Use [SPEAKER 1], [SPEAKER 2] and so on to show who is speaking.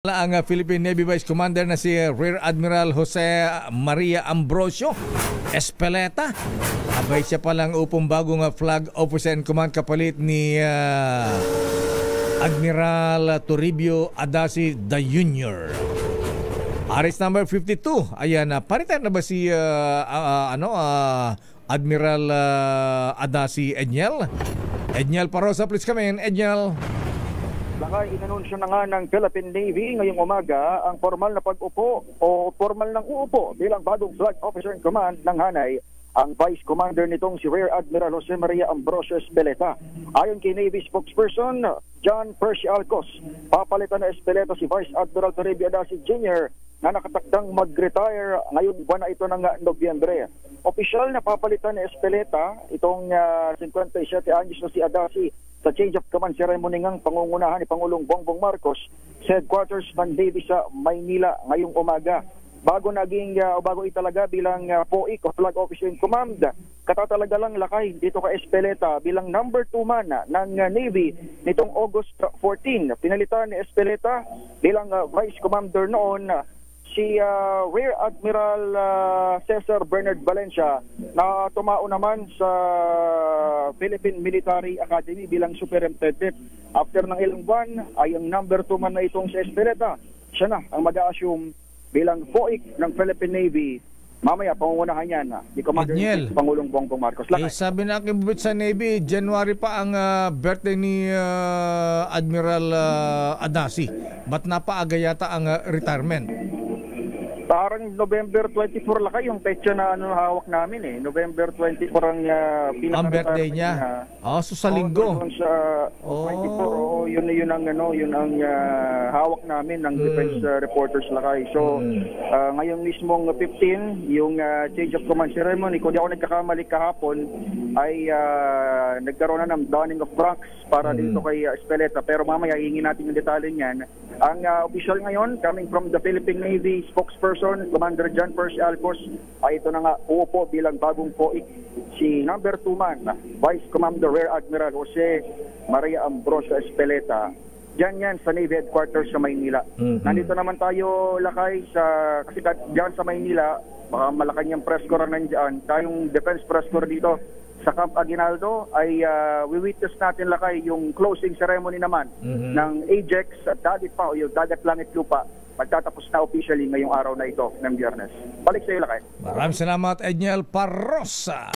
[SPEAKER 1] Ang Philippine Navy Vice Commander na si Rear Admiral Jose Maria Ambrosio Espeleta. Abay siya palang upong bagong Flag Officer in Command kapalit ni Admiral Toribio Adasi the Jr. Aris number 52. Ayan, paritan na ba si Admiral Adasi Edniel? Edniel Parosa, please come in. Edniel.
[SPEAKER 2] Lakay, inanunsyo na nga ng Philippine Navy ngayong umaga ang formal na pag-upo o formal ng uupo bilang bagong Flag Officer in Command ng Hanay ang Vice Commander nitong si Rear Admiral Jose Maria Ambrosio Espeleta. Ayon kay Navy spokesperson John Percy Alcos, papalitan na Espeleta si Vice Admiral Toribio Adasi Jr. na nakatakdang mag-retire ngayong buwan na ito ng Nobyembre. Opisyal na papalitan ni Espeleta itong 57 anyos na si Adasi sa change of command ceremony ng pangungunahan ni Pangulong Bongbong Marcos sa headquarters ng Navy sa Maynila ngayong umaga. Bago italaga bilang POIC o Flag Officer in Command, katatalaga lang lakay dito kay Espeleta bilang number 2 man ng Navy nitong August 14. Pinalitan ni Espeleta bilang Vice Commander noon si Rear Admiral Cesar Bernard Valencia na tumao naman sa Philippine Military Academy bilang Superintendent. After ng ilang buwan ay ang number 2 man na itong si Espeleta, siya na ang mag-a-assume bilang POIC ng Philippine Navy. Mamaya pangungunahan niya na ni Commander Pangulong Bongbong Marcos.
[SPEAKER 1] Sabi na aking bubit sa Navy, January pa ang birthday ni Admiral Adasi. Ba't napaaga yata ang retirement?
[SPEAKER 2] Parang November 24 lakay yung petsa na hawak namin eh. November 24 ang
[SPEAKER 1] ang birthday niya. So sa linggo.
[SPEAKER 2] Sa 24, yun ang hawak namin ng defense reporters lakay. So ngayong mismong 15, yung change of command ceremony, kung di ako nagkakamali kahapon, ay nagkaroon na ng donning of ranks para dito kay Espeleta. Pero mamaya hihingin natin yung detalye niyan. Ang official ngayon, coming from the Philippine Navy spokesperson, Commander John Percy Alcos, ay ito na nga uupo bilang bagong POIC si number 2 man, Vice Commander Rear Admiral Jose Maria Ambrosio Espeleta. Diyan yan sa Navy Headquarters sa Maynila. Nandito naman tayo lakay kasi diyan sa Maynila, baka Malacanang press corps nandiyan, tayong defense press corps dito sa Camp Aguinaldo ay we-witness natin lakay yung closing ceremony naman ng Ajax at Dagat pa o yung Dagat Langit Lupa. Magtatapos na officially ngayong araw na ito ng Biyernes. Balik sa iyo lakay.
[SPEAKER 1] Maraming salamat, Edniel Parosa.